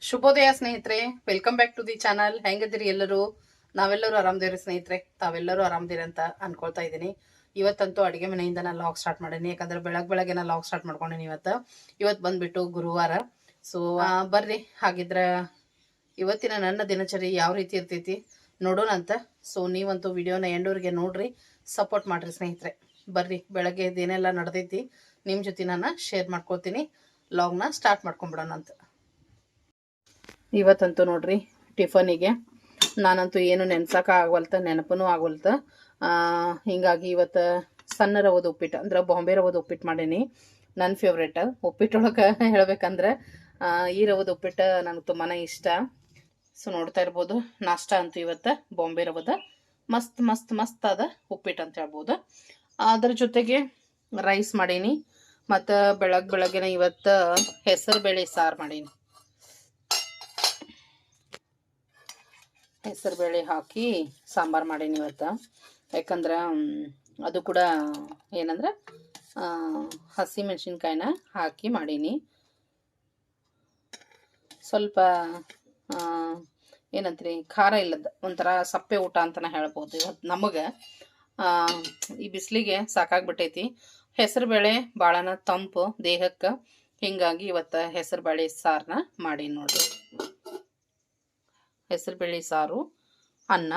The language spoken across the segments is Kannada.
ಶುಭೋದಯ ಸ್ನೇಹಿತರೆ, welcome back to the channel. ಹೆಂಗದಿರಿ ಎಲ್ಲರೂ? ನಾವೆಲ್ಲರೂ ಆರಾಮದಿರಿ ಸ್ನೇಹಿತರೆ. ತಾವೆಲ್ಲರೂ ಆರಾಮದಿರಿ ಅಂತ ಅನ್ಕೊಳ್ತಾ ಇದ್ದೀನಿ. ಇವತ್ತಂತೂ ಅಡುಗೆ ಮನೆಯಿಂದ ನಾನು ಲಾಗ್ ಸ್ಟಾರ್ಟ್ ಮಾಡೀನಿ. ಯಾಕಂದ್ರೆ ಬೆಳಗ್ಗೆ ನಾನು ಲಾಗ್ ಸ್ಟಾರ್ಟ್ ಮಾಡ್ಕೊಂಡೀನಿ. ಇವತ್ತು ಬಂದ್ಬಿಟ್ಟು ಗುರುವಾರ. ಸೊ ಬರ್ರಿ, ಹಾಗಿದ್ರೆ ಇವತ್ತಿನ ನನ್ನ ದಿನಚರಿ ಯಾವ ರೀತಿ ಇರ್ತೈತಿ ನೋಡೋಣ ಅಂತ. ಸೊ ನೀವಂತೂ ವಿಡಿಯೋನ ಎಂಡೂರಿಗೆ ನೋಡ್ರಿ, ಸಪೋರ್ಟ್ ಮಾಡ್ರಿ ಸ್ನೇಹಿತರೆ. ಬರ್ರಿ, ಬೆಳಗ್ಗೆ ಏನೆಲ್ಲ ನಡೆದೈತಿ ನಿಮ್ಮ ಜೊತೆ ನಾನು ಶೇರ್ ಮಾಡ್ಕೊಳ್ತೀನಿ. ಲಾಗ್ನ ಸ್ಟಾರ್ಟ್ ಮಾಡ್ಕೊಂಬಿಡೋಣ ಅಂತ. ಇವತ್ತಂತೂ ನೋಡ್ರಿ, ಟಿಫನಿಗೆ ನಾನಂತೂ ಏನು ನೆನ್ಸಕ್ಕೆ ಆಗವಲ್ತ, ನೆನಪೂ ಆಗವಲ್ತ. ಹೀಗಾಗಿ ಇವತ್ತು ಸಣ್ಣ ರವದ ಉಪ್ಪಿಟ್ಟು ಅಂದ್ರೆ ಬಾಂಬೆ ರವದ ಉಪ್ಪಿಟ್ಟು ಮಾಡೀನಿ. ನನ್ನ ಫೇವ್ರೇಟ್ ಉಪ್ಪಿಟ್ಟೊಳಗೆ ಹೇಳ್ಬೇಕಂದ್ರೆ ಈ ರವದ ಉಪ್ಪಿಟ್ಟು ನನಗೆ ತುಂಬಾ ಇಷ್ಟ. ಸೊ ನೋಡ್ತಾ ಇರ್ಬೋದು, ನಾಷ್ಟ ಅಂತೂ ಇವತ್ತು ಬಾಂಬೆ ರವದ ಮಸ್ತ್ ಮಸ್ತ್ ಮಸ್ತ್ ಅದ ಉಪ್ಪಿಟ್ಟು ಅಂತ ಹೇಳ್ಬೋದು. ಅದ್ರ ಜೊತೆಗೆ ರೈಸ್ ಮಾಡೀನಿ. ಮತ್ತು ಬೆಳಗ್ಗೆನ ಇವತ್ತು ಹೆಸರು ಬೇಳೆ ಸಾರು ಮಾಡೀನಿ. ಹೆಸರು ಬೇಳೆ ಹಾಕಿ ಸಾಂಬಾರು ಮಾಡೀನಿ ಇವತ್ತು. ಯಾಕಂದ್ರೆ ಅದು ಕೂಡ ಏನಂದ್ರೆ ಹಸಿ ಮೆಣಸಿನ್ಕಾಯಿನ ಹಾಕಿ ಮಾಡೀನಿ. ಸ್ವಲ್ಪ ಏನಂತೀರಿ, ಖಾರ ಇಲ್ಲದ ಒಂಥರ ಸಪ್ಪೆ ಊಟ ಅಂತಲೇ ಹೇಳ್ಬೋದು ಇವತ್ತು ನಮಗೆ. ಈ ಬಿಸಿಲಿಗೆ ಸಾಕಾಗ್ಬಿಟ್ಟೈತಿ. ಹೆಸರು ಬೇಳೆ ಭಾಳನ ತಂಪು ದೇಹಕ್ಕೆ. ಹೀಗಾಗಿ ಇವತ್ತು ಹೆಸರು ಬೇಳೆ ಸಾರನ್ನ ಮಾಡೀನಿ ನೋಡ್ರಿ. ಹೆಸರು ಬೇಳೆ ಸಾರು, ಅನ್ನ,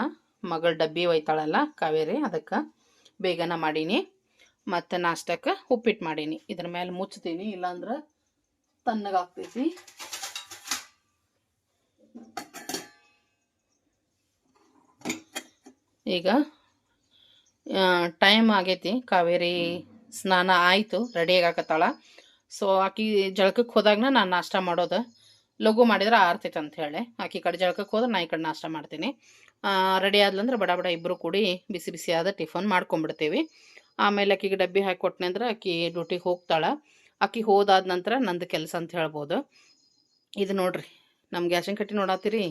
ಮಗಳ ಡಬ್ಬಿ ಒಯ್ತಾಳಲ್ಲ ಕಾವೇರಿ, ಅದಕ್ಕೆ ಬೇಗನ ಮಾಡೀನಿ. ಮತ್ತು ನಾಷ್ಟಕ್ಕೆ ಉಪ್ಪಿಟ್ಟು ಮಾಡೀನಿ. ಇದ್ರ ಮೇಲೆ ಮುಚ್ತೀನಿ, ಇಲ್ಲಾಂದ್ರೆ ತಣ್ಣಗಾಗ್ತೈತಿ. ಈಗ ಟೈಮ್ ಆಗೈತಿ. ಕಾವೇರಿ ಸ್ನಾನ ಆಯಿತು, ರೆಡಿಯಾಗಕತ್ತಾಳ. ಸೊ ಆಕಿ ಜಳಕಕ್ಕೆ ಹೋದಾಗನ ನಾನು ನಾಷ್ಟ ಮಾಡೋದು. ಲಘು ಮಾಡಿದ್ರೆ ಆರ್ತೈತೆ ಅಂತ ಹೇಳಿ ಆಕಿ ಕಡೆ ಜಳಕಕ್ಕೆ ಹೋದ್ರೆ ನಾ ಈ ಕಡೆ ನಾಷ್ಟ ಮಾಡ್ತೀನಿ. ರೆಡಿ ಆದ್ಲಂದ್ರೆ ಬಡ ಬಡ ಇಬ್ಬರು ಕೂಡಿ ಬಿಸಿ ಬಿಸಿಯಾದ ಟಿಫನ್ ಮಾಡ್ಕೊಂಡ್ಬಿಡ್ತೀವಿ. ಆಮೇಲೆ ಆಕಿಗೆ ಡಬ್ಬಿ ಹಾಕಿ ಕೊಟ್ಟನೆ ಅಂದ್ರೆ ಆಕಿ ಡ್ಯೂಟಿಗೆ ಹೋಗ್ತಾಳೆ. ಆಕಿ ಹೋದಾದ ನಂತರ ನಂದು ಕೆಲಸ ಅಂತ ಹೇಳ್ಬೋದು. ಇದು ನೋಡ್ರಿ, ನಮ್ಮ ಗ್ಯಾಸಿನ ಕಟ್ಟಿ ನೋಡತ್ತೀರಿ,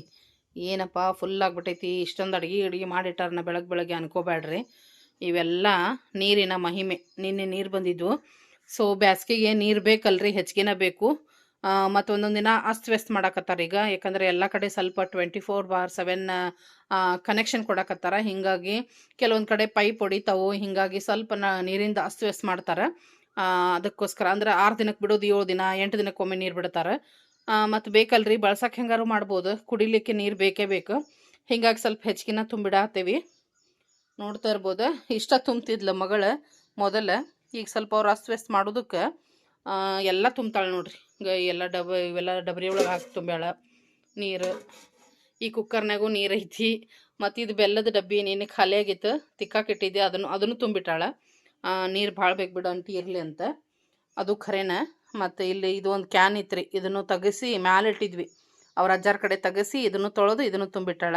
ಏನಪ್ಪ ಫುಲ್ ಆಗ್ಬಿಟ್ಟೈತಿ. ಇಷ್ಟೊಂದು ಅಡುಗೆ ಮಾಡಿಟ್ಟಾರನ್ನ ಬೆಳಗ್ಗೆ ಅನ್ಕೋಬೇಡ್ರಿ. ಇವೆಲ್ಲ ನೀರಿನ ಮಹಿಮೆ. ನಿನ್ನೆ ನೀರು ಬಂದಿದ್ವು. ಸೊ ಬ್ಯಾಸ್ಗೆಗೆ ನೀರು ಬೇಕಲ್ರಿ, ಹೆಚ್ಚಿಗೆನ ಬೇಕು. ಮತ್ತು ಒಂದೊಂದು ದಿನ ಅಸ್ತವ್ಯಸ್ತ ಮಾಡಾಕತ್ತಾರೆ ಈಗ. ಯಾಕಂದರೆ ಎಲ್ಲ ಕಡೆ ಸ್ವಲ್ಪ 24/7 ಕನೆಕ್ಷನ್ ಕೊಡಾಕತ್ತಾರ. ಹೀಗಾಗಿ ಕೆಲವೊಂದು ಕಡೆ ಪೈಪ್ ಹೊಡಿತಾವು. ಹೀಗಾಗಿ ಸ್ವಲ್ಪ ನೀರಿಂದ ಅಸ್ತವ್ಯಸ್ತ ಮಾಡ್ತಾರೆ. ಅದಕ್ಕೋಸ್ಕರ ಅಂದ್ರೆ 6 ದಿನಕ್ಕೆ ಬಿಡೋದು, 7 ದಿನ 8 ದಿನಕ್ಕೊಮ್ಮೆ ನೀರು ಬಿಡ್ತಾರೆ. ಮತ್ತು ಬೇಕಲ್ರಿ, ಬಳಸಕ್ಕೆ ಹೆಂಗಾರು ಮಾಡ್ಬೋದು, ಕುಡಿಲಿಕ್ಕೆ ನೀರು ಬೇಕೇ ಬೇಕು. ಹೀಗಾಗಿ ಸ್ವಲ್ಪ ಹೆಚ್ಚಿಗೆನ ತುಂಬಿಡಾತೀವಿ. ನೋಡ್ತಾ ಇರ್ಬೋದು, ಇಷ್ಟ ತುಂಬ್ತಿದ್ಲು ಮಗಳು ಮೊದಲ. ಈಗ ಸ್ವಲ್ಪ ಅವ್ರು ಅಸ್ತವ್ಯಸ್ತ ಮಾಡೋದಕ್ಕೆ ಎಲ್ಲ ತುಂಬ್ತಾಳೆ ನೋಡ್ರಿ. ಎಲ್ಲ ಇವೆಲ್ಲ ಡಬರಿ ಒಳಗೆ ಹಾಕಿ ತುಂಬ್ಯಾಳ ನೀರು. ಈ ಕುಕ್ಕರ್ನಾಗೂ ನೀರು ಐತಿ. ಮತ್ತು ಇದು ಬೆಲ್ಲದ ಡಬ್ಬಿ ನೀನು ಖಾಲಿ ಆಗಿತ್ತು, ತಿಕ್ಕಾಕಿಟ್ಟಿದ್ದೆ, ಅದನ್ನು ತುಂಬಿಟ್ಟಾಳ. ನೀರು ಭಾಳ ಬೇಕು ಬಿಡು ಅಂಟಿ ಇರಲಿ ಅಂತ. ಅದು ಖರೇನ. ಮತ್ತು ಇಲ್ಲಿ ಇದು ಒಂದು ಕ್ಯಾನ್ ಇತ್ತು, ಇದನ್ನು ತೆಗೆಸಿ ಮ್ಯಾಲೆ ಇಟ್ಟಿದ್ವಿ. ಅವ್ರ ಅಜ್ಜಾರ ಕಡೆ ತೆಗೆಸಿ ಇದನ್ನು ತೊಳೆದು ಇದನ್ನು ತುಂಬಿಟ್ಟಾಳ.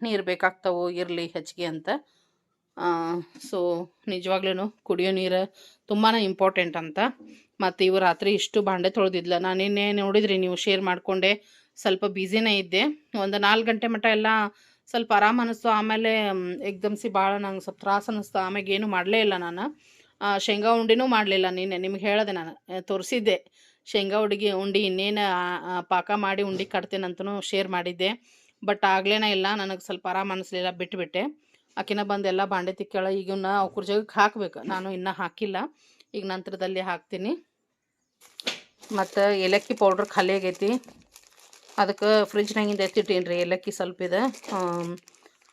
ನೀರು ಬೇಕಾಗ್ತಾವು ಇರಲಿ ಹೆಚ್ಚಿಗೆ ಅಂತ. ಸೊ ನಿಜವಾಗ್ಲೂ ಕುಡಿಯೋ ನೀರು ತುಂಬಾ ಇಂಪಾರ್ಟೆಂಟ್ ಅಂತ. ಮತ್ತು ಇವು ರಾತ್ರಿ ಇಷ್ಟು ಬಾಂಡೆ ತೊಳೆದಿದ್ಲ. ನಾನು ನಿನ್ನೆ ನೋಡಿದ್ರಿ ನೀವು, ಶೇರ್ ಮಾಡಿಕೊಂಡೆ. ಸ್ವಲ್ಪ ಬ್ಯುಸಿನೇ ಇದ್ದೆ. ಒಂದು 4 ಗಂಟೆ ಮಟ್ಟ ಎಲ್ಲ ಸ್ವಲ್ಪ ಆರಾಮ ಅನ್ನಿಸ್ತು. ಆಮೇಲೆ ಎಕ್ದಮ್ಸಿ ಭಾಳ ನಂಗೆ ಸ್ವಲ್ಪ ತ್ರಾಸ ಅನ್ನಿಸ್ತು. ಆಮೇಲೆ ಏನೂ ಮಾಡಲೇ ಇಲ್ಲ ನಾನು. ಶೇಂಗಾ ಉಂಡಿನೂ ಮಾಡಲಿಲ್ಲ. ನಿಮಗೆ ಹೇಳಿದೆ, ನಾನು ತೋರಿಸಿದ್ದೆ ಶೇಂಗಾ ಉಂಡಿ ಇನ್ನೇನು ಪಾಕ ಮಾಡಿ ಉಂಡಿ ಕಟ್ತೇನಂತನೂ ಶೇರ್ ಮಾಡಿದ್ದೆ. ಬಟ್ ಆಗ್ಲೇನೇ ಇಲ್ಲ, ನನಗೆ ಸ್ವಲ್ಪ ಆರಾಮ ಅನ್ನಿಸ್ಲಿಲ್ಲ, ಬಿಟ್ಟುಬಿಟ್ಟೆ. ಆಕಿನ ಬಂದು ಎಲ್ಲ ಬಾಂಡೆ ತಿಕ್ಕಾಳ. ಈಗನ್ನ ಅವ್ರ ಜಾಗಕ್ಕೆ ಹಾಕ್ಬೇಕು. ನಾನು ಇನ್ನೂ ಹಾಕಿಲ್ಲ, ಈಗ ನಂತರದಲ್ಲಿ ಹಾಕ್ತೀನಿ. ಮತ್ತು ಏಲಕ್ಕಿ ಪೌಡ್ರ್ ಖಾಲಿ ಆಗೈತಿ, ಅದಕ್ಕೆ ಫ್ರಿಜ್ನಾಗಿಂದ ಎತ್ತಿಟ್ಟೀನಿ ರೀ. ಏಲಕ್ಕಿ ಸ್ವಲ್ಪ ಇದೆ,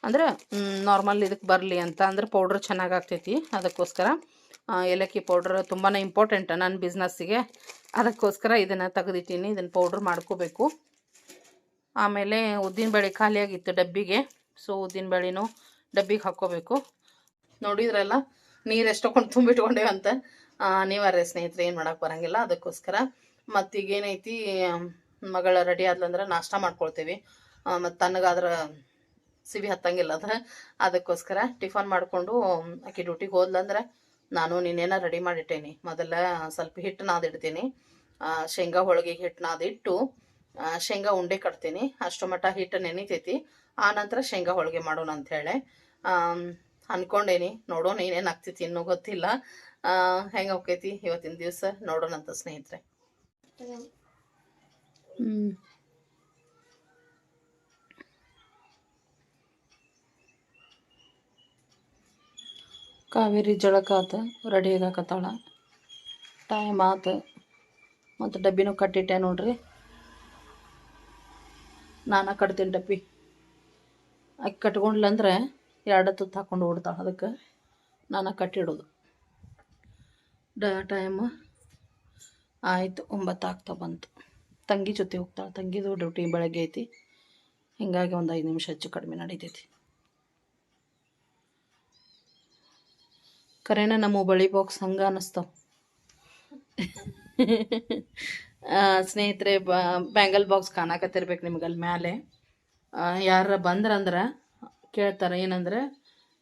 ಅಂದ್ರೆ ನಾರ್ಮಲ್ ಇದಕ್ಕೆ ಬರಲಿ ಅಂತ, ಅಂದ್ರೆ ಪೌಡ್ರ್ ಚೆನ್ನಾಗಾಗ್ತೈತಿ. ಅದಕ್ಕೋಸ್ಕರ ಏಲಕ್ಕಿ ಪೌಡ್ರ್ ತುಂಬಾ ಇಂಪಾರ್ಟೆಂಟ್ ನನ್ನ ಬಿಸ್ನೆಸ್ಸಿಗೆ. ಅದಕ್ಕೋಸ್ಕರ ಇದನ್ನು ತೆಗೆದಿಟ್ಟೀನಿ. ಇದನ್ನು ಪೌಡ್ರ್ ಮಾಡ್ಕೋಬೇಕು. ಆಮೇಲೆ ಉದ್ದಿನಬೇಳೆ ಖಾಲಿ ಆಗಿತ್ತು ಡಬ್ಬಿಗೆ. ಸೊ ಉದ್ದಿನಬೇಳೆನೂ ಡಬ್ಬಿಗೆ ಹಾಕ್ಕೋಬೇಕು. ನೋಡಿದ್ರಲ್ಲ ನೀರು ಎಷ್ಟೊಂದು ತುಂಬಿಟ್ಕೊಂಡೇವೆ ಅಂತ. ನೀವರೇ ಸ್ನೇಹಿತರೆ, ಏನು ಮಾಡೋಕ್ಕೆ ಬರೋಂಗಿಲ್ಲ. ಅದಕ್ಕೋಸ್ಕರ ಮತ್ತೀಗೇನೈತಿ, ಮಗಳ ರೆಡಿ ಆದ್ಲಂದ್ರೆ ನಾಷ್ಟ ಮಾಡ್ಕೊಳ್ತೀವಿ. ಮತ್ತು ತಣ್ಣಗಾದ್ರೆ ಸಿಬಿ ಹತ್ತಂಗಿಲ್ಲ ಅದು. ಅದಕ್ಕೋಸ್ಕರ ಟಿಫನ್ ಮಾಡಿಕೊಂಡು ಆಕೆ ಡ್ಯೂಟಿಗೆ ಹೋದ್ಲಂದ್ರೆ ನಾನು ನಿನ್ನೇನ ರೆಡಿ ಮಾಡಿಟ್ಟೇನಿ. ಮೊದಲ ಸ್ವಲ್ಪ ಹಿಟ್ಟು ನಾದಿಡ್ತೀನಿ. ಶೇಂಗಾ ಹೋಳಿಗೆಗೆ ಹಿಟ್ಟು ನಾದಿಟ್ಟು ಶೇಂಗಾ ಉಂಡೆ ಕಟ್ತೀನಿ. ಅಷ್ಟು ಮಟ್ಟ ಹಿಟ್ಟು ನೆನಿತೈತಿ. ಆ ನಂತರ ಶೇಂಗಾ ಹೋಳಿಗೆ ಮಾಡೋಣ ಅಂಥೇಳಿ ಅಂದ್ಕೊಂಡೇನಿ. ನೋಡೋಣ ಏನೇನು ಆಗ್ತೈತಿ, ಇನ್ನೂ ಗೊತ್ತಿಲ್ಲ. ಹೆಂಗೆ ಹೋಗ್ತೈತಿ ಇವತ್ತಿನ ದಿವಸ ನೋಡೋಣಂತ ಸ್ನೇಹಿತರೆ. ಕಾವೇರಿ ಜಳಕ ಆತ, ರೆಡಿ ಆಗಾಕತ್ತಾಳ. ಟೈಮ್ ಆತು, ಮತ್ತು ಡಬ್ಬಿನೂ ಕಟ್ಟಿಟ್ಟೆ ನೋಡ್ರಿ. ನಾನು ಕಟ್ತೀನಿ ಡಬ್ಬಿ. ಆಕೆ ಕಟ್ಕೊಂಡ್ಲಂದ್ರೆ 2 ತುತ್ತು ಹಾಕ್ಕೊಂಡು ಓಡ್ತಾಳೆ. ಅದಕ್ಕೆ ನಾನು ಕಟ್ಟಿಡೋದು. ಟೈಮ್ ಆಯಿತು, 9 ಆಗ್ತಾ ಬಂತು. ತಂಗಿ ಜೊತೆ ಹೋಗ್ತಾಳೆ. ತಂಗಿದು ಡ್ಯೂಟಿ ಬೆಳಗ್ಗೆ ಐತಿ, ಹೀಗಾಗಿ ಒಂದು 5 ನಿಮಿಷ ಹೆಚ್ಚು ಕಡಿಮೆ ನಡೀತೈತಿ. ಕರೆನ ನಮ್ಮ ಬಳಿ ಬಾಕ್ಸ್ ಹಂಗೆ ಅನ್ನಿಸ್ತಾವ. ಸ್ನೇಹಿತರೆ, ಬ್ಯಾಂಗಲ್ ಬಾಕ್ಸ್ ಕಾಣಕತ್ತಿರ್ಬೇಕು ನಿಮ್ಗೆ ಅಲ್ಲಿ ಮೇಲೆ. ಯಾರ ಬಂದ್ರಂದ್ರೆ ಕೇಳ್ತಾರೆ, ಏನಂದ್ರೆ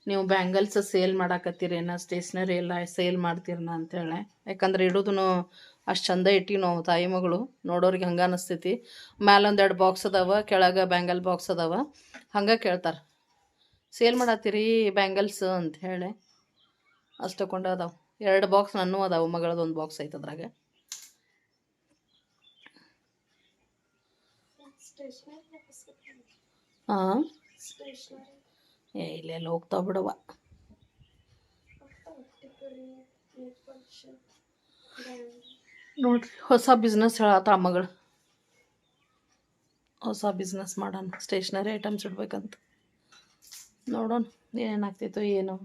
ನೀವು ಬ್ಯಾಂಗಲ್ಸ್ ಸೇಲ್ ಮಾಡಾಕತ್ತೀರೇನ, ಸ್ಟೇಷ್ನರಿ ಎಲ್ಲ ಸೇಲ್ ಮಾಡ್ತೀರನ ಅಂತೇಳಿ. ಯಾಕಂದ್ರೆ ಇಡೋದು ಅಷ್ಟು ಚಂದ ಇಟ್ಟಿವಿ ನಾವು ತಾಯಿ ಮಗಳು, ನೋಡೋರಿಗೆ ಹಂಗೆ ಅನ್ನಿಸ್ತೈತಿ. ಮ್ಯಾಲೊಂದು 2 ಬಾಕ್ಸ್ ಅದಾವ, ಕೆಳಗೆ ಬ್ಯಾಂಗಲ್ ಬಾಕ್ಸ್ ಅದಾವ. ಹಂಗೆ ಕೇಳ್ತಾರೆ, ಸೇಲ್ ಮಾಡತ್ತೀರಿ ಬ್ಯಾಂಗಲ್ಸ್ ಅಂತ ಹೇಳಿ. ಅಷ್ಟು ತಗೊಂಡು ಅದಾವೆ. 2 ಬಾಕ್ಸ್ ನನ್ನೂ ಅದಾವೆ, ಮಗಳದ್ದು 1 ಬಾಕ್ಸ್ ಐತೆ ಅದ್ರಾಗ. ಹಾಂ, ಇಲ್ಲೆಲ್ಲ ಹೋಗ್ತಾವ ಬಿಡವ. ನೋಡ್ರಿ, ಹೊಸ ಬಿಸ್ನೆಸ್ ಹೇಳತ್ತ ಮಗಳು. ಹೊಸ ಬಿಸ್ನೆಸ್ ಮಾಡೋಣ, ಸ್ಟೇಷ್ನರಿ ಐಟಮ್ಸ್ ಇಡ್ಬೇಕಂತ. ನೋಡೋಣ ಏನೇನಾಗ್ತೈತೋ ಏನೋ,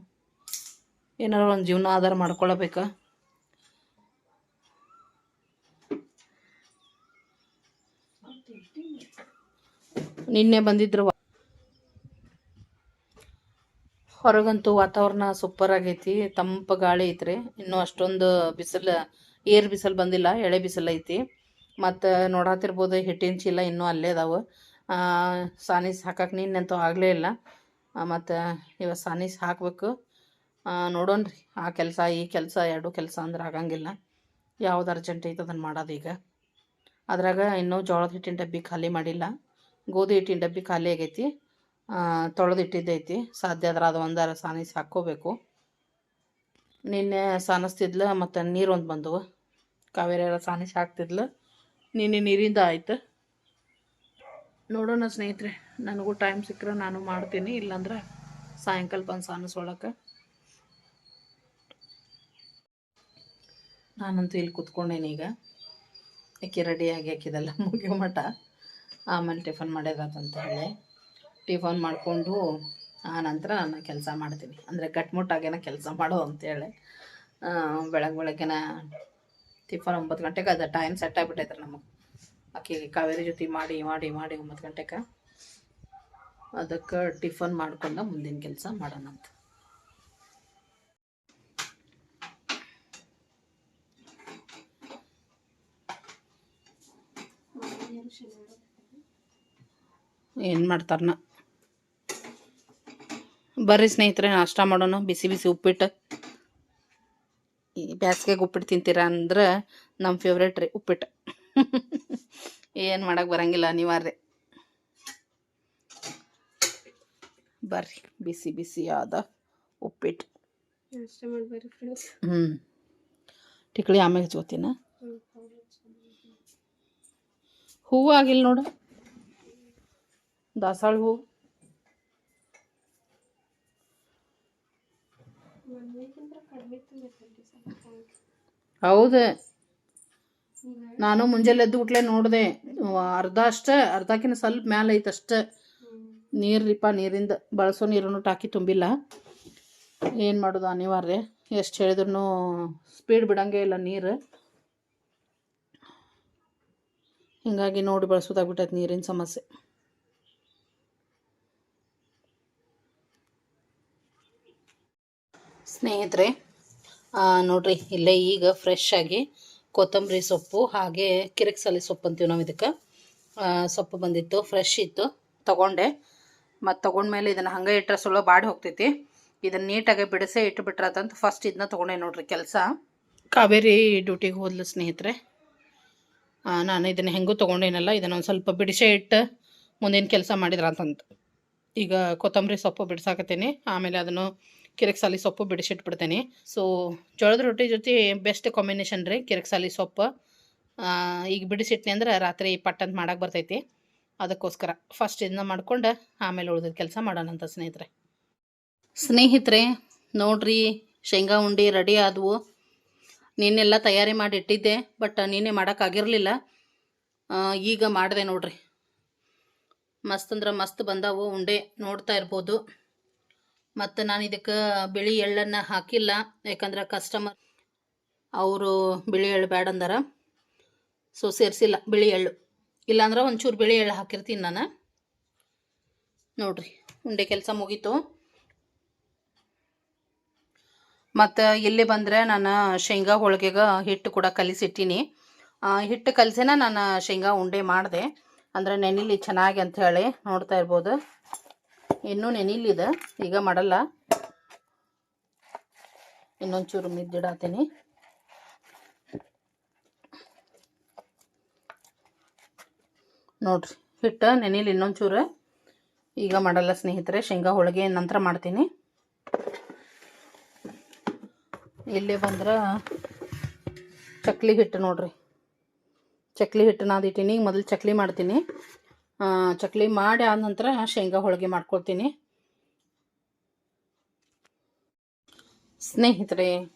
ಏನಾರು ಒಂದು ಜೀವನ ಆಧಾರ ಮಾಡ್ಕೊಳ್ಬೇಕಾ. ನಿನ್ನೆ ಬಂದಿದ್ರು. ಹೊರಗಂತೂ ವಾತಾವರಣ ಸೂಪರ್ ಆಗೈತಿ, ತಂಪು ಗಾಳಿ ಐತ್ರಿ. ಇನ್ನೂ ಅಷ್ಟೊಂದು ಬಿಸಿಲು, ಬಿಸಿಲು ಬಂದಿಲ್ಲ, ಎಳೆ ಬಿಸಿಲು ಐತಿ. ಮತ್ತು ನೋಡಾತಿರ್ಬೋದು, ಹಿಟ್ಟಿನ ಚೀಲ ಇನ್ನೂ ಅಲ್ಲೇ ಅದಾವೆ. ಸಾನೀಸ್ ಹಾಕಕ್ಕೆ ನಿನ್ನಂತೂ ಆಗಲೇ ಇಲ್ಲ. ಮತ್ತು ಇವತ್ತು ಸಾನೀಸ್ ಹಾಕಬೇಕು. ನೋಡೋಣ್ರಿ, ಆ ಕೆಲಸ ಈ ಕೆಲಸ 2 ಕೆಲಸ ಅಂದ್ರೆ ಆಗಂಗಿಲ್ಲ. ಯಾವ್ದು ಅರ್ಜೆಂಟ್ ಐತೆ ಅದನ್ನು ಮಾಡೋದು ಈಗ. ಅದ್ರಾಗ ಇನ್ನೂ ಜೋಳದ ಹಿಟ್ಟಿನ ಡಬ್ಬಿ ಖಾಲಿ ಮಾಡಿಲ್ಲ, ಗೋಧಿ ಹಿಟ್ಟಿನ ಡಬ್ಬಿ ಖಾಲಿ ಆಗೈತಿ. ತೊಳೆದಿಟ್ಟಿದ್ದೈತಿ. ಸಾಧ್ಯ ಆದ್ರೆ ಅದು ಒಂದಾರ ಸಾನಿಸ್ ಹಾಕ್ಕೋಬೇಕು. ನಿನ್ನೆ ಸಾನಿಸ್ತಿದ್ಲು, ಮತ್ತು ನೀರು ಒಂದು ಬಂದವು. ಕಾವೇರಿ ಎಲ್ಲ ಸಾನಿಸ್ ಹಾಕ್ತಿದ್ಲು. ನಿನ್ನೆ ನೀರಿಂದ ಆಯ್ತು. ನೋಡೋಣ ಸ್ನೇಹಿತರೆ, ನನಗೂ ಟೈಮ್ ಸಿಕ್ಕರೆ ನಾನು ಮಾಡ್ತೀನಿ, ಇಲ್ಲಾಂದ್ರೆ ಸಾಯಂಕಾಲ ಬಂದು ಸಾನಿಸ್ಕೊಳಕ್ಕೆ. ನಾನಂತೂ ಇಲ್ಲಿ ಕೂತ್ಕೊಂಡೇನಿ. ಈಗ ಆಕೆ ರೆಡಿಯಾಗಿ ಹಾಕಿದೆಲ್ಲ ಮುಗಿಯೋ ಮಟ, ಆಮೇಲೆ ಟಿಫನ್ ಮಾಡ್ಯದಂತ ಹೇಳಿ ಟಿಫನ್ ಮಾಡಿಕೊಂಡು ಆ ನಂತರ ನಾನು ಕೆಲಸ ಮಾಡ್ತೀನಿ. ಅಂದರೆ ಗಟ್ಮುಟ್ಟಾಗೇನ ಕೆಲಸ ಮಾಡೋದು ಅಂತೇಳಿ. ಬೆಳಗ್ಗೆನ ಟಿಫನ್ 9 ಗಂಟೆಗೆ ಅದು ಟೈಮ್ ಸೆಟ್ ಆಗಿಬಿಟ್ಟೈತ್ರಿ ನಮಗೆ. ಆಕೆಗೆ ಕಾವೇರಿ ಜೊತೆ ಮಾಡಿ 9 ಗಂಟೆಗೆ ಅದಕ್ಕೆ ಟಿಫನ್ ಮಾಡ್ಕೊಂಡು ಮುಂದಿನ ಕೆಲಸ ಮಾಡೋಣಂತ. ಏನು ಮಾಡ್ತಾರನ. ಬರ್ರಿ ಸ್ನೇಹಿತರೆ, ನಾಷ್ಟ ಮಾಡೋಣ. ಬಿಸಿ ಬಿಸಿ ಉಪ್ಪಿಟ್ಟು. ಈ ಬ್ಯಾಸ್ಗೆಗೆ ಉಪ್ಪಿಟ್ಟು ತಿಂತೀರಾ ಅಂದ್ರೆ ನಮ್ಮ ಫೇವ್ರೇಟ್ ರೀ ಉಪ್ಪಿಟ್ಟು. ಏನು ಮಾಡಕ್ಕೆ ಬರಂಗಿಲ್ಲ, ಅನಿವಾರ್ಯ. ಬರ್ರಿ, ಬಿಸಿ ಬಿಸಿ ಆದ ಉಪ್ಪಿಟ್ಟು. ಟಿಕ್ಳಿ ಆಮೇಲೆ ಹಚ್ಕೋತೀನ. ಹೂವು ಆಗಿಲ್ಲ ನೋಡು, ದಾಸಾಳ ಹೂವು. ಹೌದು, ನಾನು ಮುಂಜಾನೆ ಎದ್ದು ಬಿಟ್ಲೆ ನೋಡಿದೆ. ಅರ್ಧಕ್ಕಿಂತ ಸ್ವಲ್ಪ ಮ್ಯಾಲೆ ಐತೆ ಅಷ್ಟೇ ನೀರ್ರಿಪ್ಪ. ನೀರಿಂದ ಬಳಸೋ ನೀರನ್ನು ಟಾಕಿ ತುಂಬಿಲ್ಲ. ಏನು ಮಾಡೋದು, ಅನಿವಾರ್ಯ. ಎಷ್ಟು ಹೇಳಿದ್ರು ಸ್ಪೀಡ್ ಬಿಡಂಗೆ ಇಲ್ಲ ನೀರು. ಹಿಂಗಾಗಿ ನೋಡಿ ಬಳಸೋದಾಗ್ಬಿಟ್ಟೈತೆ, ನೀರಿನ ಸಮಸ್ಯೆ. ಸ್ನೇಹಿತರೆ, ನೋಡ್ರಿ, ಇಲ್ಲೇ ಈಗ ಫ್ರೆಶ್ ಆಗಿ ಕೊತ್ತಂಬರಿ ಸೊಪ್ಪು ಹಾಗೆ ಕಿರಿಕ್ಸಾಲಿ ಸೊಪ್ಪು ಅಂತೀವಿ ನಾವು ಇದಕ್ಕೆ. ಸೊಪ್ಪು ಬಂದಿತ್ತು, ಫ್ರೆಶ್ ಇತ್ತು, ತೊಗೊಂಡೆ. ಮತ್ತು ತೊಗೊಂಡ್ಮೇಲೆ ಇದನ್ನು ಹಂಗೆ ಇಟ್ಟರೆ ಸುಲಭ ಬಾಡಿ ಹೋಗ್ತೈತಿ. ಇದನ್ನು ನೀಟಾಗಿ ಬಿಡಿಸೇ ಇಟ್ಟುಬಿಟ್ರತಂತ ಫಸ್ಟ್ ಇದನ್ನ ತೊಗೊಂಡೆ ನೋಡ್ರಿ ಕೆಲಸ. ಕಾವೇರಿ ಡ್ಯೂಟಿಗೆ ಹೋದ್ಲು ಸ್ನೇಹಿತರೆ. ನಾನು ಇದನ್ನು ಹೆಂಗೂ ತೊಗೊಂಡೇನಲ್ಲ, ಇದನ್ನೊಂದು ಸ್ವಲ್ಪ ಬಿಡಿಸೇ ಇಟ್ಟು ಮುಂದಿನ ಕೆಲಸ ಮಾಡಿದ್ರಂತಂತ. ಈಗ ಕೊತ್ತಂಬರಿ ಸೊಪ್ಪು ಬಿಡಿಸಾಕತ್ತೀನಿ, ಆಮೇಲೆ ಅದನ್ನು ಕಿರಿಕ್ಸಾಲಿ ಸೊಪ್ಪು ಬಿಡಿಸಿಟ್ಬಿಡ್ತೀನಿ. ಸೊ ಜೋಳದ ರೊಟ್ಟಿ ಜೊತೆ ಬೆಸ್ಟ್ ಕಾಂಬಿನೇಷನ್ ರೀ ಕಿರಿಕ್ಸಾಲಿ ಸೊಪ್ಪು. ಈಗ ಬಿಡಿಸಿಟ್ನಿ ಅಂದ್ರೆ ರಾತ್ರಿ ಪಟ್ಟಂತ ಮಾಡಕ್ಕೆ ಬರ್ತೈತಿ. ಅದಕ್ಕೋಸ್ಕರ ಫಸ್ಟ್ ಇದನ್ನ ಮಾಡ್ಕೊಂಡು ಆಮೇಲೆ ಉಳಿದ ಕೆಲಸ ಮಾಡೋಣಂತ ಸ್ನೇಹಿತರೆ. ನೋಡ್ರಿ, ಶೇಂಗಾ ಉಂಡೆ ರೆಡಿ ಆದವು. ನಿನ್ನೆಲ್ಲ ತಯಾರಿ ಮಾಡಿ ಇಟ್ಟಿದ್ದೆ, ಬಟ್ ನಿನ್ನೆ ಮಾಡೋಕ್ಕಾಗಿರಲಿಲ್ಲ. ಈಗ ಮಾಡಿದೆ ನೋಡ್ರಿ. ಮಸ್ತ್ ಅಂದ್ರೆ ಮಸ್ತ್ ಬಂದವು ಉಂಡೆ, ನೋಡ್ತಾ ಇರ್ಬೋದು. ಮತ್ತು ನಾನು ಇದಕ್ಕೆ ಬಿಳಿ ಎಳ್ಳನ್ನು ಹಾಕಿಲ್ಲ, ಯಾಕಂದ್ರೆ ಕಸ್ಟಮರ್ ಅವರು ಬಿಳಿ ಎಳ್ಳು ಬೇಡ ಅಂದಾರ. ಸೊ ಸೇರಿಸಿಲ್ಲ ಬಿಳಿ ಎಳ್ಳು. ಇಲ್ಲಾಂದ್ರೆ ಒಂಚೂರು ಬಿಳಿ ಎಳ್ಳು ಹಾಕಿರ್ತೀನಿ ನಾನು. ನೋಡ್ರಿ, ಉಂಡೆ ಕೆಲಸ ಮುಗೀತು. ಮತ್ತು ಇಲ್ಲಿ ಬಂದರೆ ನಾನು ಶೇಂಗಾ ಹೋಳಿಗೆಗೆ ಹಿಟ್ಟು ಕೂಡ ಕಲಿಸಿಟ್ಟಿನಿ. ಹಿಟ್ಟು ಕಲಸಿನ ನಾನು ಶೇಂಗಾ ಉಂಡೆ ಮಾಡಿದೆ, ಅಂದರೆ ನೆನಿಲಿ ಚೆನ್ನಾಗಿ ಅಂತ ಹೇಳಿ. ನೋಡ್ತಾ ಇರ್ಬೋದು, ಇನ್ನೂ ನೆನಿಲಿದೆ, ಈಗ ಮಾಡಲ್ಲ. ಇನ್ನೊಂಚೂರು ಮಿದ್ದಿಡಾತೀನಿ. ನೋಡ್ರಿ, ಹಿಟ್ಟು ನೆನಿಲಿ ಇನ್ನೊಂಚೂರು, ಈಗ ಮಾಡಲ್ಲ ಸ್ನೇಹಿತರೆ. ಶೇಂಗಾ ಹೋಳಿಗೆ ನಂತರ ಮಾಡ್ತೀನಿ. ಇಲ್ಲಿ ಬಂದ್ರೆ ಚಕ್ಲಿ ಹಿಟ್ಟು ನೋಡ್ರಿ, ಚಕ್ಲಿ ಹಿಟ್ಟು ನಾದಿಟ್ಟಿನಿ. ಮೊದಲು ಚಕ್ಲಿ ಮಾಡ್ತೀನಿ. ಚಕ್ಲಿ ಮಾಡಿ ಆದ ನಂತರ ಶೇಂಗಾ ಹೋಳಿಗೆ ಮಾಡ್ಕೊಳ್ತೀನಿ ಸ್ನೇಹಿತರೆ.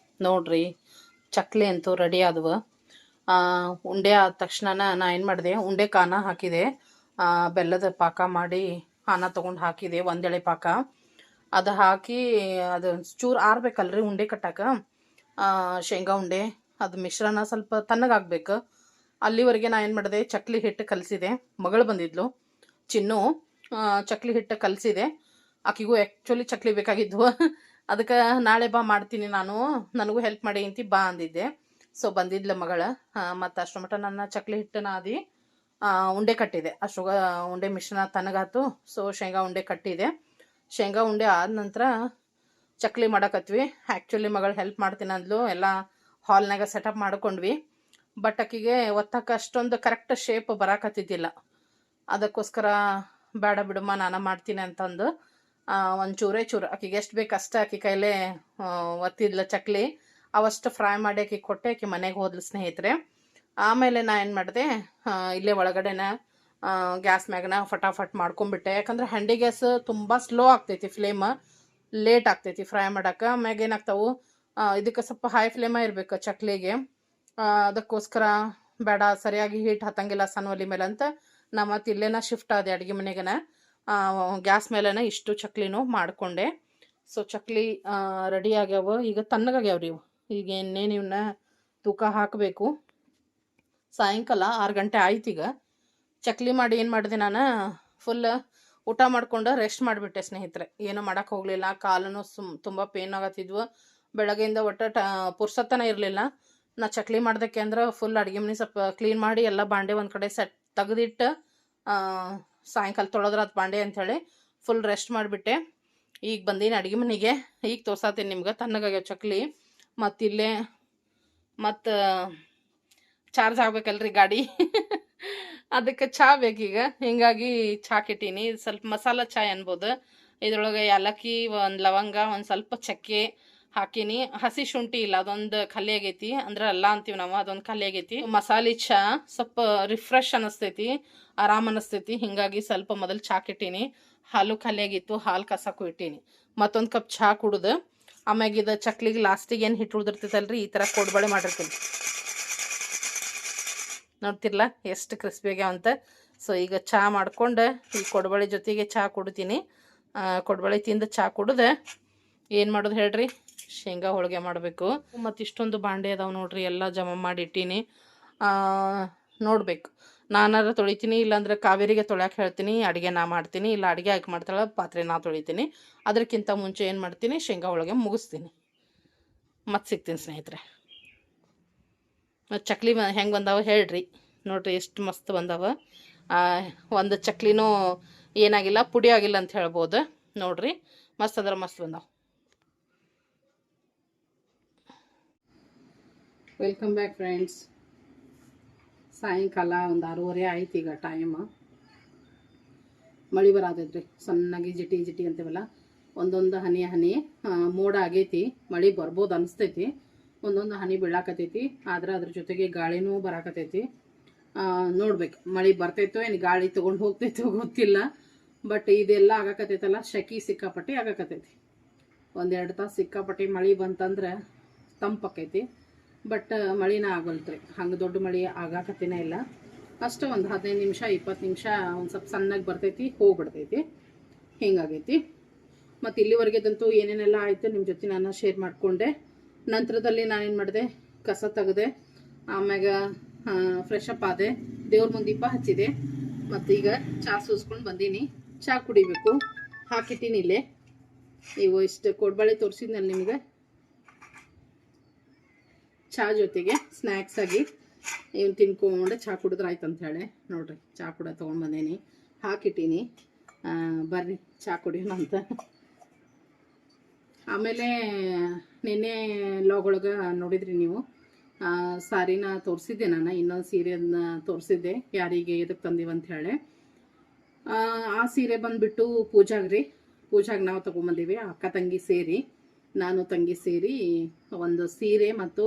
ನೋಡ್ರಿ, ಚಕ್ಲಿ ಅಂತೂ ರೆಡಿ ಆದವು. ಉಂಡೆ ಆದ ತಕ್ಷಣ ನಾ ಏನು ಮಾಡಿದೆ, ಉಂಡೆ ಕಾನ ಹಾಕಿದೆ. ಬೆಲ್ಲದ ಪಾಕ ಮಾಡಿ ಪಾನ ತೊಗೊಂಡು ಹಾಕಿದೆ, ಒಂದೆಳೆ ಪಾಕ. ಅದು ಹಾಕಿ ಅದು ಚೂರು ಆರ್ಬೇಕಲ್ರಿ ಉಂಡೆ ಕಟ್ಟಕ್ಕೆ. ಶೇಂಗಾ ಉಂಡೆ ಅದು ಮಿಶ್ರಣ ಸ್ವಲ್ಪ ತಣ್ಣಗಾಗಬೇಕು. ಅಲ್ಲಿವರೆಗೆ ನಾ ಏನು ಮಾಡಿದೆ, ಚಕ್ಲಿ ಹಿಟ್ಟು ಕಲಸಿದೆ. ಮಗಳು ಬಂದಿದ್ಲು ಚಿನ್ನು, ಚಕ್ಲಿ ಹಿಟ್ಟು ಕಲಸಿದೆ. ಆಕಿಗೂ ಆ್ಯಕ್ಚುಲಿ ಚಕ್ಲಿ ಬೇಕಾಗಿದ್ವು. ಅದಕ್ಕೆ ನಾಳೆ ಬಾ ಮಾಡ್ತೀನಿ ನಾನು, ನನಗೂ ಹೆಲ್ಪ್ ಮಾಡಿ ಅಂತಿ ಬಾ ಅಂದಿದ್ದೆ. ಸೊ ಬಂದಿದ್ಲು ಮಗಳು. ಮತ್ತು ಅಷ್ಟು ಮಟ್ಟ ನನ್ನ ಚಕ್ಲಿ ಹಿಟ್ಟು ನಾದಿ ಉಂಡೆ ಕಟ್ಟಿದೆ. ಅಷ್ಟು ಉಂಡೆ ಮಿಶ್ರಣ ತನಗಾತು. ಸೊ ಶೇಂಗಾ ಉಂಡೆ ಕಟ್ಟಿದೆ. ಶೇಂಗಾ ಉಂಡೆ ಆದ ನಂತರ ಚಕ್ಲಿ ಮಾಡಕತ್ವಿ. ಆ್ಯಕ್ಚುಲಿ ಮಗಳು ಹೆಲ್ಪ್ ಮಾಡ್ತೀನಿ ಅಂದ್ಲು. ಎಲ್ಲ ಹಾಲ್ನಾಗ ಸೆಟಪ್ ಮಾಡ್ಕೊಂಡ್ವಿ. ಬಟ್ ಆಕಿಗೆ ಒತ್ತಕ್ಕೆ ಅಷ್ಟೊಂದು ಕರೆಕ್ಟ್ ಶೇಪ್ ಬರಾಕತ್ತಿದ್ದಿಲ್ಲ. ಅದಕ್ಕೋಸ್ಕರ ಬೇಡ ಬಿಡಮ್ಮ ನಾನು ಮಾಡ್ತೀನಿ ಅಂತಂದು ಒಂದು ಚೂರೇ ಚೂರು ಆಕಿಗೆ ಎಷ್ಟು ಬೇಕು ಅಷ್ಟೇ ಆಕಿ ಕೈಲೇ ಒತ್ತಿದ್ಲು ಚಕ್ಲಿ. ಅವಷ್ಟು ಫ್ರೈ ಮಾಡಿ ಆಕಿ ಕೊಟ್ಟೆ, ಆಕಿ ಮನೆಗೆ ಹೋದ್ಲು ಸ್ನೇಹಿತರೆ. ಆಮೇಲೆ ನಾ ಏನು ಮಾಡಿದೆ, ಇಲ್ಲೇ ಒಳಗಡೆನ ಗ್ಯಾಸ್ ಮ್ಯಾಗನ ಫಟಾಫಟ್ ಮಾಡ್ಕೊಂಬಿಟ್ಟೆ. ಯಾಕಂದ್ರೆ ಹಂಡಿ ಗ್ಯಾಸ್ ತುಂಬ ಸ್ಲೋ ಆಗ್ತೈತಿ, ಫ್ಲೇಮ್ ಲೇಟ್ ಆಗ್ತೈತಿ ಫ್ರೈ ಮಾಡೋಕೆ. ಮ್ಯಾಗ ಏನಾಗ್ತಾವು, ಇದಕ್ಕೆ ಸ್ವಲ್ಪ ಹೈ ಫ್ಲೇಮ ಇರಬೇಕು ಚಕ್ಲಿಗೆ. ಅದಕ್ಕೋಸ್ಕರ ಬೇಡ, ಸರಿಯಾಗಿ ಹೀಟ್ ಹತ್ತಂಗಿಲ್ಲ ಸಣ್ಣ ಒಲೆ ಮೇಲೆ ಅಂತ ನಾ ಮತ್ತು ಇಲ್ಲೇನ ಶಿಫ್ಟ್ ಆದೆ ಅಡುಗೆ ಮನೆಗನ. ಗ್ಯಾಸ್ ಮೇಲೆನ ಇಷ್ಟು ಚಕ್ಲಿನೂ ಮಾಡಿಕೊಂಡೆ. ಸೊ ಚಕ್ಲಿ ರೆಡಿ ಆಗ್ಯಾವ. ಈಗ ತಣ್ಣಗಾಗ್ಯಾವ್ರಿ ಇವು. ಈಗ ಇನ್ನೇನು ಇವನ್ನ ತೂಕ ಹಾಕಬೇಕು. ಸಾಯಂಕಾಲ 6 ಗಂಟೆ ಆಯ್ತು. ಈಗ ಚಕ್ಲಿ ಮಾಡಿ ಏನು ಮಾಡಿದೆ, ನಾನು ಫುಲ್ ಊಟ ಮಾಡ್ಕೊಂಡು ರೆಸ್ಟ್ ಮಾಡಿಬಿಟ್ಟೆ ಸ್ನೇಹಿತರೆ. ಏನೂ ಮಾಡೋಕ್ಕೆ ಹೋಗಲಿಲ್ಲ. ಕಾಲೂ ತುಂಬ ಪೇನ್ ಆಗತ್ತಿದ್ವು. ಬೆಳಗ್ಗೆಯಿಂದ ಒಟ್ಟು ಪುರ್ಸತ್ತನ ಇರಲಿಲ್ಲ. ನಾ ಚಕ್ಲಿ ಮಾಡ್ದಕ್ಕೆ ಅಂದ್ರೆ ಫುಲ್ ಅಡುಗೆ ಮನೆ ಸ್ವಲ್ಪ ಕ್ಲೀನ್ ಮಾಡಿ ಎಲ್ಲ ಬಾಂಡೆ ಒಂದು ಕಡೆ ತೆಗೆದಿಟ್ಟು ಸಾಯಂಕಾಲ ತೊಳೆದ್ರದು ಬಾಂಡೆ ಅಂಥೇಳಿ ಫುಲ್ ರೆಸ್ಟ್ ಮಾಡಿಬಿಟ್ಟೆ. ಈಗ ಬಂದೀನಿ ಅಡುಗೆ ಮನೆಗೆ. ಈಗ ತೋರ್ಸಾತೀನಿ ನಿಮ್ಗೆ ತಣ್ಣಗಾಗ್ಯಾವ ಚಕ್ಲಿ. ಮತ್ತು ಇಲ್ಲೇ ಮತ್ತು ಚಾರ್ಜ್ ಆಗ್ಬೇಕಲ್ರಿ ಗಾಡಿ. ಅದಕ್ಕೆ ಚಹಾ ಬೇಕೀಗ, ಹಿಂಗಾಗಿ ಚಹಾ ಕೆಟ್ಟೀನಿ. ಸ್ವಲ್ಪ ಮಸಾಲ ಚಾಯ್ ಅನ್ಬೋದು. ಇದ್ರೊಳಗೆ ಏಲಕ್ಕಿ, ಒಂದು ಲವಂಗ, ಒಂದು ಸ್ವಲ್ಪ ಚಕ್ಕೆ ಹಾಕೀನಿ. ಹಸಿ ಶುಂಠಿ ಇಲ್ಲ, ಅದೊಂದು ಖಾಲಿ ಆಗೈತಿ. ಅಂದ್ರೆ ಅಲ್ಲ ಅಂತೀವಿ ನಾವು, ಅದೊಂದು ಖಾಲಿ ಆಗೈತಿ. ಮಸಾಲೆ ಚಹಾ ಸ್ವಲ್ಪ ರಿಫ್ರೆಶ್ ಅನಿಸ್ತೈತಿ, ಆರಾಮ್ ಅನಿಸ್ತೈತಿ. ಹಿಂಗಾಗಿ ಸ್ವಲ್ಪ ಮೊದಲು ಚಹಾ ಕೆಟ್ಟೀನಿ. ಹಾಲು ಖಾಲಿ ಆಗಿತ್ತು, ಹಾಲು ಕಸಕ್ಕೂ ಇಟ್ಟೀನಿ. ಮತ್ತೊಂದು ಕಪ್ ಚಹಾ ಕುಡ್ದು ಆಮ್ಯಾಗ ಇದು ಚಕ್ಲಿಗೆ ಲಾಸ್ಟಿಗೆ ಏನು ಹಿಟ್ಟು ಉಳಿದಿರ್ತೈತಲ್ರಿ, ಈ ಥರ ಕೋಡ್ಬಳೆ ಮಾಡಿರ್ತೀನಿ. ನೋಡ್ತಿರ್ಲ ಎಷ್ಟು ಕ್ರಿಸ್ಪಿ ಆಗ್ಯಾವ ಅಂತ. ಸೊ ಈಗ ಚಹಾ ಮಾಡ್ಕೊಂಡು ಈ ಕೊಡ್ಬಳೆ ಜೊತೆಗೆ ಚಹಾ ಕುಡ್ತೀನಿ. ಕೊಡ್ಬಳೆ ತಿಂದು ಚಹಾ ಕುಡ್ದು ಏನು ಮಾಡೋದು ಹೇಳ್ರಿ, ಶೇಂಗಾ ಹೋಳಿಗೆ ಮಾಡಬೇಕು. ಮತ್ತು ಇಷ್ಟೊಂದು ಬಾಂಡೆ ಅದಾವೆ ನೋಡ್ರಿ, ಎಲ್ಲ ಜಮಾ ಮಾಡಿ ಇಟ್ಟೀನಿ. ನೋಡ್ಬೇಕು, ನಾನಾರ ತೊಳಿತೀನಿ, ಇಲ್ಲಾಂದ್ರೆ ಕಾವೇರಿಗೆ ತೊಳ್ಯಾಕೆ ಹೇಳ್ತೀನಿ. ಅಡುಗೆ ನಾ ಮಾಡ್ತೀನಿ, ಇಲ್ಲ ಅಡುಗೆ ಹಾಕಿ ಮಾಡ್ತಾಳೆ, ಪಾತ್ರೆ ನಾ ತೊಳಿತೀನಿ. ಅದಕ್ಕಿಂತ ಮುಂಚೆ ಏನು ಮಾಡ್ತೀನಿ, ಶೇಂಗಾ ಹೋಳಿಗೆ ಮುಗಿಸ್ತೀನಿ. ಮತ್ತೆ ಸಿಗ್ತೀನಿ ಸ್ನೇಹಿತರೆ. ಚಕ್ಲಿ ಹೆಂಗೆ ಬಂದಾವ ಹೇಳ್ರಿ. ನೋಡ್ರಿ ಎಷ್ಟು ಮಸ್ತ್ ಬಂದಾವ. ಒಂದು ಚಕ್ಲಿನೂ ಏನಾಗಿಲ್ಲ, ಪುಡಿ ಆಗಿಲ್ಲ ಅಂತ ಹೇಳ್ಬೋದು. ನೋಡ್ರಿ ಮಸ್ತ್ ಅಂದ್ರೆ ಮಸ್ತ್ ಬಂದಾವ. Welcome back friends. ಸಾಯಂಕಾಲ ಒಂದು 6:30 ಆಯ್ತು ಈಗ ಟೈಮ್. ಮಳೆ ಬರತೈತ್ರಿ, ಸಣ್ಣಗೆ ಜಿಟಿ ಜಿಟಿ ಅಂತೀವಲ್ಲ, ಒಂದೊಂದು ಹನಿ ಹನಿ ಮೋಡ ಆಗೈತಿ. ಮಳೆ ಬರ್ಬೋದು ಅನಿಸ್ತೈತಿ. ಒಂದೊಂದು ಹನಿ ಬೀಳಾಕತೈತಿ. ಆದ್ರೆ ಅದ್ರ ಜೊತೆಗೆ ಗಾಳಿನೂ ಬರಾಕತೈತಿ. ನೋಡ್ಬೇಕು ಮಳೆ ಬರ್ತೈತೋ ಏನು ಗಾಳಿ ತೊಗೊಂಡು ಹೋಗ್ತೈತೋ ಗೊತ್ತಿಲ್ಲ. ಬಟ್ ಇದೆಲ್ಲ ಆಗಾಕತೈತಲ್ಲ, ಶೆಕಿ ಸಿಕ್ಕಾಪಟ್ಟಿ ಆಗಾಕತೈತಿ. ಒಂದೆರಡು ತಾಸು ಸಿಕ್ಕಾಪಟ್ಟಿ ಮಳೆ ಬಂತಂದ್ರೆ ತಂಪಕ್ಕೈತಿ. ಬಟ್ ಮಳಿನ ಆಗಲ್ತ್ರಿ, ಹಂಗೆ ದೊಡ್ಡ ಮಳೆ ಆಗಾಕತ್ತಿನೇ ಇಲ್ಲ. ಅಷ್ಟೇ ಒಂದು 15 ನಿಮಿಷ 20 ನಿಮಿಷ ಒಂದು ಸ್ವಲ್ಪ ಸಣ್ಣಗೆ ಬರ್ತೈತಿ, ಹೋಗ್ಬಿಡ್ತೈತಿ. ಹಿಂಗಾಗೈತಿ. ಮತ್ತು ಇಲ್ಲಿವರೆಗೆದಂತೂ ಏನೇನೆಲ್ಲ ಆಯಿತು ನಿಮ್ಮ ಜೊತೆ ನಾನು ಶೇರ್ ಮಾಡಿಕೊಂಡೆ. ನಂತರದಲ್ಲಿ ನಾನೇನು ಮಾಡಿದೆ, ಕಸ ತೆಗೆದೆ, ಆಮ್ಯಾಗ ಫ್ರೆಶ್ ಅಪ್ ಆದೆ, ದೇವ್ರ ಮುಂದೆ ದೀಪ ಹಚ್ಚಿದೆ. ಮತ್ತು ಈಗ ಚಹಾ ಸೂಸ್ಕೊಂಡು ಬಂದೀನಿ. ಚಹಾ ಕುಡಿಬೇಕು, ಹಾಕಿಟ್ಟಿನಿ ಇಲ್ಲೇ. ಇವು ಇಷ್ಟು ಕೋಡ್ಬಳೆ ತೋರಿಸಿದ್ನಲ್ಲ ನಿಮಗೆ. ಚಹಾ ಜೊತೆಗೆ ಸ್ನ್ಯಾಕ್ಸ್ ಆಗಿ ಇವ್ನು ತಿನ್ಕೊಂಡು ಚಹಾ ಕುಡಿದ್ರೆ ಆಯ್ತು ಅಂತ ಹೇಳಿ ನೋಡ್ರಿ, ಚಹಾ ಕೂಡ ತೊಗೊಂಡು ಬಂದೀನಿ, ಹಾಕಿಟ್ಟೀನಿ. ಬರ್ರಿ ಚಹಾ ಕುಡಿಯೋಣ ಅಂತ. ಆಮೇಲೆ ನಿನ್ನೆ ಲಾಗ್ ಒಳಗೆ ನೋಡಿದ್ರಿ ನೀವು, ಸಾರಿನ ತೋರಿಸಿದ್ದೆ ನಾನು. ಇನ್ನೊಂದು ಸೀರೆಯನ್ನ ತೋರಿಸಿದ್ದೆ, ಯಾರಿಗೆ ಎದಕ್ಕೆ ತಂದೀವಿ ಅಂತ ಹೇಳಿ. ಆ ಸೀರೆ ಬಂದುಬಿಟ್ಟು ಪೂಜಾಗ್ರಿ. ಪೂಜಾಗೆ ನಾವು ತೊಗೊಂಬಂದೀವಿ, ಅಕ್ಕ ತಂಗಿ ಸೇರಿ, ನಾನು ತಂಗಿ ಸೇರಿ ಒಂದು ಸೀರೆ ಮತ್ತು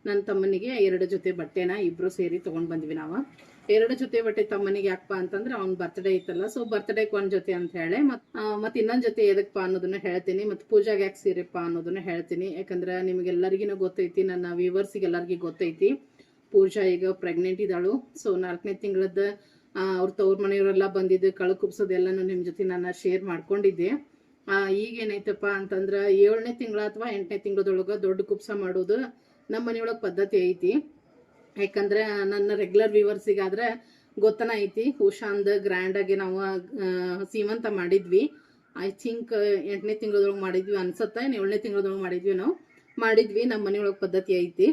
ನನ್ನ ತಮ್ಮನಿಗೆ 2 ಜೊತೆ ಬಟ್ಟೆನ ಇಬ್ಬರು ಸೇರಿ ತೊಗೊಂಡು ಬಂದ್ವಿ ನಾವು. 2 ಜೊತೆ ಬಟ್ಟೆ ತಮ್ಮನಿಗೆ ಯಾಕಪ್ಪ ಅಂತಂದ್ರೆ ಅವ್ನ ಬರ್ತ್ಡೇ ಇತ್ತಲ್ಲ, ಸೊ ಬರ್ತ್ಡೇಗೆ ಒಂದು ಜೊತೆ ಅಂತ ಹೇಳಿ ಮತ್ತು ಇನ್ನೊಂದು ಜೊತೆ ಎದಕ್ಕಪ್ಪ ಅನ್ನೋದನ್ನ ಹೇಳ್ತೀನಿ. ಮತ್ತು ಪೂಜಾಗೆ ಯಾಕೆ ಸೀರೆಪ್ಪ ಅನ್ನೋದನ್ನ ಹೇಳ್ತೀನಿ. ಯಾಕಂದ್ರೆ ನಿಮಗೆಲ್ಲರಿಗೂ ಗೊತ್ತೈತಿ, ನನ್ನ ವ್ಯೂವರ್ಸಿಗೆ ಎಲ್ಲರಿಗೂ ಗೊತ್ತೈತಿ, ಪೂಜಾ ಈಗ ಪ್ರೆಗ್ನೆಂಟ್ ಇದ್ದಾಳು. ಸೊ 4ನೇ ತಿಂಗಳದ್ದು ಅವ್ರ ತವ್ರ ಮನೆಯವರೆಲ್ಲ ಬಂದಿದ್ದು, ಕಳು ಕುಬ್ಸೋದೆಲ್ಲನೂ ನಿಮ್ಮ ಜೊತೆ ನಾನು ಶೇರ್ ಮಾಡ್ಕೊಂಡಿದ್ದೆ. ಈಗೇನೈತಪ್ಪ ಅಂತಂದ್ರೆ 7ನೇ ತಿಂಗಳ ಅಥವಾ 8ನೇ ತಿಂಗಳದೊಳಗೆ ದೊಡ್ಡ ಕುಬ್ಸ ಮಾಡೋದು ನಮ್ಮ ಮನೆಯೊಳಗೆ ಪದ್ಧತಿ ಐತಿ. ಯಾಕಂದ್ರೆ ನನ್ನ ರೆಗ್ಯುಲರ್ ವ್ಯೂವರ್ಸಿಗಾದ್ರೆ ಗೊತ್ತನ ಐತಿ, ಉಷಾಂದ್ ಗ್ರ್ಯಾಂಡಾಗಿ ನಾವು ಸೀಮಂತ ಮಾಡಿದ್ವಿ. ಐ ಥಿಂಕ್ 8ನೇ ತಿಂಗಳದೊಳಗೆ ಮಾಡಿದ್ವಿ ಅನ್ಸತ್ತೆ, 7ನೇ ತಿಂಗಳದೊಳಗೆ ಮಾಡಿದ್ವಿ. ನಮ್ಮ ಮನೆಯೊಳಗೆ ಪದ್ಧತಿ ಐತಿ.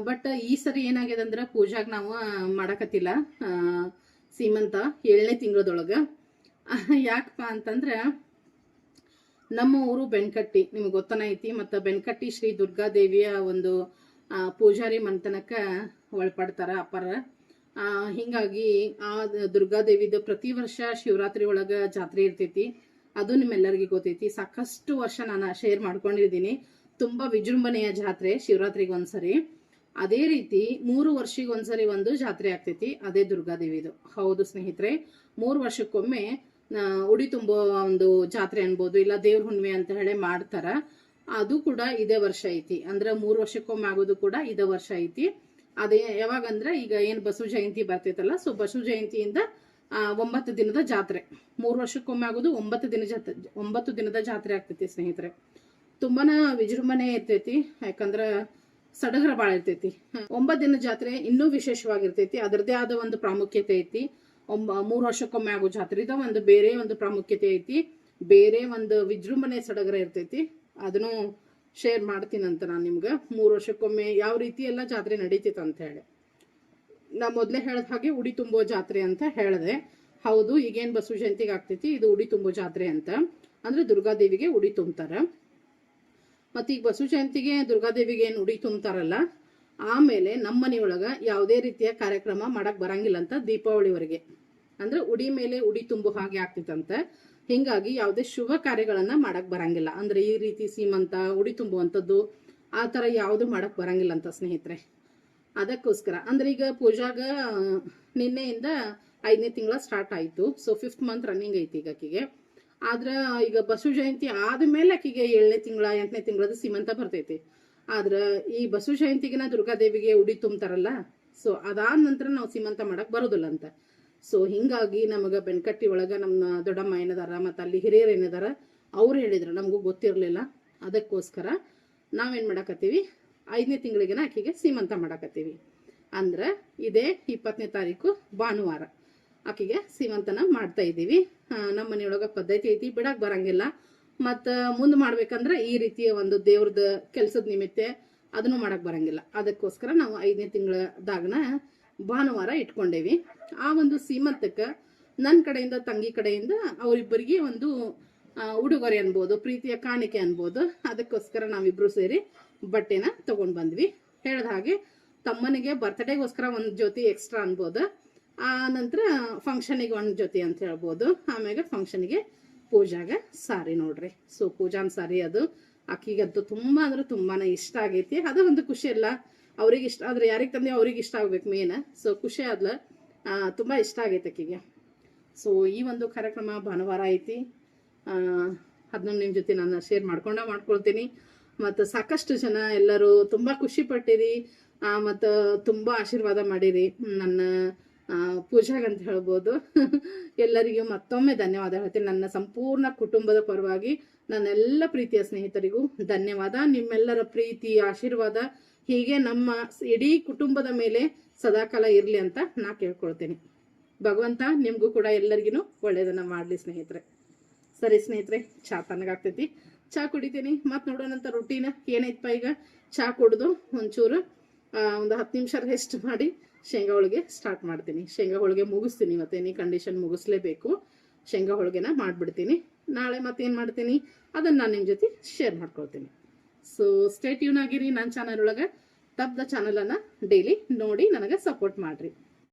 ಬಟ್ ಈ ಸರಿ ಏನಾಗಿದೆ ಅಂದ್ರೆ ಪೂಜಾಗೆ ನಾವು ಮಾಡಕತ್ತಿಲ್ಲ ಸೀಮಂತ 7ನೇ ತಿಂಗಳದೊಳಗೆ. ಯಾಕಪ್ಪ ಅಂತಂದ್ರೆ ನಮ್ಮ ಊರು ಬೆನ್ಕಟ್ಟಿ, ನಿಮ್ಗೆ ಗೊತ್ತನ ಐತಿ. ಮತ್ತು ಬೆನ್ಕಟ್ಟಿ ಶ್ರೀ ದುರ್ಗಾದೇವಿಯ ಒಂದು ಪೂಜಾರಿ ಮನೆತನಕ್ಕೆ ಒಳಪಡ್ತಾರ ಅಪ್ಪರ. ಹಿಂಗಾಗಿ ಆ ದುರ್ಗಾದೇವಿದು ಪ್ರತಿ ವರ್ಷ ಶಿವರಾತ್ರಿ ಒಳಗೆ ಜಾತ್ರೆ ಇರ್ತೈತಿ. ಅದು ನಿಮ್ಮೆಲ್ಲರಿಗೂ ಗೊತ್ತೈತಿ. ಸಾಕಷ್ಟು ವರ್ಷ ನಾನು ಶೇರ್ ಮಾಡ್ಕೊಂಡಿದ್ದೀನಿ. ತುಂಬ ವಿಜೃಂಭಣೆಯ ಜಾತ್ರೆ, ಶಿವರಾತ್ರಿಗೆ ಒಂದ್ಸರಿ. ಅದೇ ರೀತಿ 3 ವರ್ಷಕ್ಕೆ ಒಂದ್ಸರಿ ಒಂದು ಜಾತ್ರೆ ಆಗ್ತೈತಿ, ಅದೇ ದುರ್ಗಾದೇವಿದು. ಹೌದು ಸ್ನೇಹಿತರೆ, 3 ವರ್ಷಕ್ಕೊಮ್ಮೆ ಉಡಿ ತುಂಬೋ ಒಂದು ಜಾತ್ರೆ ಅನ್ಬೋದು, ಇಲ್ಲ ದೇವ್ರ ಹುಣ್ಣಿಮೆ ಅಂತ ಹೇಳಿ ಮಾಡ್ತಾರ. ಅದು ಕೂಡ ಇದೇ ವರ್ಷ ಐತಿ. ಅಂದ್ರೆ 3 ವರ್ಷಕ್ಕೊಮ್ಮೆ ಆಗೋದು ಕೂಡ ಇದೇ ವರ್ಷ ಐತಿ. ಅದೇ ಯಾವಾಗಂದ್ರೆ ಈಗ ಏನು ಬಸವ ಜಯಂತಿ ಬರ್ತೈತಲ್ಲ, ಸೊ ಬಸವ ಜಯಂತಿಯಿಂದ 9 ದಿನದ ಜಾತ್ರೆ. 3 ವರ್ಷಕ್ಕೊಮ್ಮೆ ಆಗೋದು 9 ದಿನದ ಜಾತ್ರೆ ಆಗ್ತೈತಿ ಸ್ನೇಹಿತರೆ. ತುಂಬಾನ ವಿಜೃಂಭಣೆ ಇರ್ತೈತಿ. ಯಾಕಂದ್ರೆ ಸಡಗರ ಭಾಳ ಇರ್ತೈತಿ. 9 ದಿನ ಜಾತ್ರೆ ಇನ್ನೂ ವಿಶೇಷವಾಗಿರ್ತೈತಿ. ಅದರದೇ ಆದ ಒಂದು ಪ್ರಾಮುಖ್ಯತೆ ಐತಿ. 3 ವರ್ಷಕ್ಕೊಮ್ಮೆ ಆಗೋ ಜಾತ್ರೆದ ಒಂದು ಬೇರೆ ಒಂದು ಪ್ರಾಮುಖ್ಯತೆ ಐತಿ, ಬೇರೆ ಒಂದು ವಿಜೃಂಭಣೆ ಸಡಗರ ಇರ್ತೈತಿ. ಅದನ್ನು ಶೇರ್ ಮಾಡ್ತೀನಂತ ನಾನು ನಿಮ್ಗೆ. 3 ವರ್ಷಕ್ಕೊಮ್ಮೆ ಯಾವ ರೀತಿ ಎಲ್ಲ ಜಾತ್ರೆ ನಡೀತೈತೆ ಅಂತ ಹೇಳಿ. ನಾ ಮೊದಲೇ ಹೇಳಿದ ಹಾಗೆ ಉಡಿ ತುಂಬೋ ಜಾತ್ರೆ ಅಂತ ಹೇಳಿದೆ. ಹೌದು, ಈಗೇನು ಬಸವ ಜಯಂತಿಗೆ ಆಗ್ತೈತಿ, ಇದು ಉಡಿ ತುಂಬೋ ಜಾತ್ರೆ ಅಂತ. ಅಂದ್ರೆ ದುರ್ಗಾದೇವಿಗೆ ಉಡಿ ತುಂಬ್ತಾರ. ಮತ್ತು ಈಗ ಬಸವ ಜಯಂತಿಗೆ ದುರ್ಗಾದೇವಿಗೆ ಏನು ಉಡಿ ತುಂಬ್ತಾರಲ್ಲ, ಆಮೇಲೆ ನಮ್ಮ ಮನೆಯೊಳಗೆ ಯಾವುದೇ ರೀತಿಯ ಕಾರ್ಯಕ್ರಮ ಮಾಡಕ್ ಬರಂಗಿಲ್ಲ ಅಂತ ದೀಪಾವಳಿವರೆಗೆ. ಅಂದ್ರೆ ಉಡಿ ಮೇಲೆ ಉಡಿ ತುಂಬು ಹಾಗೆ ಆಗ್ತಿತ್ತಂತ. ಹಿಂಗಾಗಿ ಯಾವುದೇ ಶುಭ ಕಾರ್ಯಗಳನ್ನ ಮಾಡಕ್ ಬರಂಗಿಲ್ಲ. ಅಂದ್ರೆ ಈ ರೀತಿ ಸೀಮಂತ, ಉಡಿ ತುಂಬುವಂಥದ್ದು ಆ ಥರ ಯಾವುದು ಮಾಡಕ್ ಬರಂಗಿಲ್ಲ ಅಂತ ಸ್ನೇಹಿತರೆ. ಅದಕ್ಕೋಸ್ಕರ ಅಂದ್ರೆ ಈಗ ಪೂಜಾಗ ನಿನ್ನೆಯಿಂದ 5ನೇ ತಿಂಗಳ ಸ್ಟಾರ್ಟ್ ಆಯಿತು. ಸೊ 5th ಮಂತ್ ರನ್ನಿಂಗ್ ಐತಿ ಈಗ ಆಕಿಗೆ. ಆದ್ರೆ ಈಗ ಬಸವ ಜಯಂತಿ ಆದ್ಮೇಲೆ ಆಕಿಗೆ 7ನೇ ತಿಂಗಳ 8ನೇ ತಿಂಗಳದ ಸೀಮಂತ ಬರ್ತೈತಿ. ಆದ್ರೆ ಈ ಬಸವ ಜಯಂತಿಗಿನ ದುರ್ಗಾದೇವಿಗೆ ಉಡಿ ತುಂಬ್ತಾರಲ್ಲ, ಸೊ ಅದಾದ ನಂತರ ನಾವು ಸೀಮಂತ ಮಾಡಕ್ ಬರೋದಿಲ್ಲ ಅಂತ. ಸೊ ಹಿಂಗಾಗಿ ನಮಗೆ ಬೆನ್ಕಟ್ಟಿ ಒಳಗೆ ನಮ್ಮ ದೊಡ್ಡಮ್ಮ ಏನದಾರ ಮತ್ತು ಅಲ್ಲಿ ಹಿರಿಯರು ಏನದಾರ ಅವ್ರು ಹೇಳಿದ್ರು, ನಮಗೂ ಗೊತ್ತಿರಲಿಲ್ಲ. ಅದಕ್ಕೋಸ್ಕರ ನಾವೇನು ಮಾಡಕತ್ತೀವಿ, 5ನೇ ತಿಂಗಳಿಗೆನ ಆಕಿಗೆ ಸೀಮಂತ ಮಾಡಕತ್ತೀವಿ. ಅಂದ್ರೆ ಇದೇ 20ನೇ ತಾರೀಕು ಭಾನುವಾರ ಆಕಿಗೆ ಸೀಮಂತನ ಮಾಡ್ತಾ ಇದ್ದೀವಿ. ನಮ್ಮ ಮನೆಯೊಳಗೆ ಪದ್ಧತಿ ಐತಿ, ಬಿಡಕ್ಕೆ ಬರಂಗಿಲ್ಲ. ಮತ್ತು ಮುಂದೆ ಮಾಡ್ಬೇಕಂದ್ರೆ ಈ ರೀತಿಯ ಒಂದು ದೇವ್ರದ ಕೆಲಸದ ನಿಮಿತ್ತ ಅದನ್ನು ಮಾಡಕ್ಕೆ ಬರಂಗಿಲ್ಲ. ಅದಕ್ಕೋಸ್ಕರ ನಾವು 5ನೇ ತಿಂಗಳದಾಗನ ಭಾನುವಾರ ಇಟ್ಕೊಂಡೇವಿ. ಆ ಒಂದು ಸೀಮಂತಕ್ಕೆ ನನ್ನ ಕಡೆಯಿಂದ ತಂಗಿ ಕಡೆಯಿಂದ ಅವರಿಬ್ಬರಿಗೆ ಒಂದು ಉಡುಗೊರೆ ಅನ್ಬೋದು, ಪ್ರೀತಿಯ ಕಾಣಿಕೆ ಅನ್ಬೋದು. ಅದಕ್ಕೋಸ್ಕರ ನಾವಿಬ್ರು ಸೇರಿ ಬಟ್ಟೆನ ತಗೊಂಡು ಬಂದ್ವಿ. ಹೇಳ್ದ ಹಾಗೆ ತಮ್ಮನಿಗೆ ಬರ್ತ್ಡೇಗೋಸ್ಕರ ಒಂದು ಜೊತೆ ಎಕ್ಸ್ಟ್ರಾ ಅನ್ಬೋದು. ಆ ನಂತರ ಫಂಕ್ಷನಿಗೆ ಒಂದು ಜೊತೆ ಅಂತ ಹೇಳ್ಬೋದು. ಆಮ್ಯಾಗ ಫಂಕ್ಷನ್ಗೆ ಪೂಜಾಗ ಸಾರಿ ನೋಡ್ರಿ. ಸೊ ಪೂಜಾನ್ ಸಾರಿ ಅದು ಆಕಿಗಂತೂ ತುಂಬ ಅಂದ್ರೆ ತುಂಬಾ ಇಷ್ಟ ಆಗೈತಿ. ಅದು ಒಂದು ಖುಷಿ ಅಲ್ಲ, ಅವ್ರಿಗೆ ಇಷ್ಟ ಆದರೆ ಯಾರಿಗೆ ತಂದೆ ಅವ್ರಿಗೆ ಇಷ್ಟ ಆಗ್ಬೇಕು ಮೇನ್. ಸೊ ಖುಷಿ ಆದ್ಲ, ತುಂಬ ಇಷ್ಟ ಆಗೈತೆ ಆಕಿಗೆ. ಸೊ ಈ ಒಂದು ಕಾರ್ಯಕ್ರಮ ಭಾನುವಾರ ಐತಿ, ಅದನ್ನ ನಿಮ್ಮ ಜೊತೆ ನಾನು ಶೇರ್ ಮಾಡ್ಕೊಳ್ತೀನಿ. ಮತ್ತು ಸಾಕಷ್ಟು ಜನ ಎಲ್ಲರೂ ತುಂಬ ಖುಷಿ ಪಟ್ಟಿರಿ, ಮತ್ತು ತುಂಬ ಆಶೀರ್ವಾದ ಮಾಡಿರಿ ನನ್ನ ಪೂಜಾಗಂತ ಹೇಳ್ಬೋದು. ಎಲ್ಲರಿಗೂ ಮತ್ತೊಮ್ಮೆ ಧನ್ಯವಾದ ಹೇಳ್ತೀನಿ. ನನ್ನ ಸಂಪೂರ್ಣ ಕುಟುಂಬದ ಪರವಾಗಿ ನನ್ನೆಲ್ಲ ಪ್ರೀತಿಯ ಸ್ನೇಹಿತರಿಗೂ ಧನ್ಯವಾದ. ನಿಮ್ಮೆಲ್ಲರ ಪ್ರೀತಿ ಆಶೀರ್ವಾದ ಹೀಗೆ ನಮ್ಮ ಇಡೀ ಕುಟುಂಬದ ಮೇಲೆ ಸದಾಕಾಲ ಇರಲಿ ಅಂತ ನಾ ಕೇಳ್ಕೊಳ್ತೀನಿ. ಭಗವಂತ ನಿಮಗೂ ಕೂಡ ಎಲ್ಲರಿಗೂ ಒಳ್ಳೇದನ್ನ ಮಾಡಲಿ ಸ್ನೇಹಿತರೆ. ಸರಿ ಸ್ನೇಹಿತರೆ, ಚಾ ತಣ್ಣಗಾಗ್ತೈತಿ, ಚಾ ಕುಡಿತೀನಿ. ಮತ್ತು ನೋಡೋಣಂತ ರೊಟೀನ ಏನೈತಪ್ಪ. ಈಗ ಚಾ ಕುಡಿದು ಒಂಚೂರು ಒಂದು 10 ನಿಮಿಷ ರೆಸ್ಟ್ ಮಾಡಿ ಶೇಂಗಾ ಹೋಳಿಗೆ ಸ್ಟಾರ್ಟ್ ಮಾಡ್ತೀನಿ. ಶೇಂಗಾ ಹೋಳಿಗೆ ಮುಗಿಸ್ತೀನಿ, ಇವತ್ತು ಎನಿ ಕಂಡೀಷನ್ ಮುಗಿಸ್ಲೇಬೇಕು. ಶೇಂಗಾ ಹೋಳಿಗೆನ ಮಾಡಿಬಿಡ್ತೀನಿ. ನಾಳೆ ಮತ್ತೇನು ಮಾಡ್ತೀನಿ ಅದನ್ನು ನಾನು ನಿಮ್ಮ ಜೊತೆ ಶೇರ್ ಮಾಡ್ಕೊಳ್ತೀನಿ. ಸೊ ಸ್ಟೇ ಟ್ಯೂನ್ ಆಗಿರಿ ನನ್ನ ಚಾನಲ್ ಒಳಗೆ. ತಪ್ಪದ ಚಾನಲನ್ನು ಡೈಲಿ ನೋಡಿ ನನಗೆ ಸಪೋರ್ಟ್ ಮಾಡಿರಿ.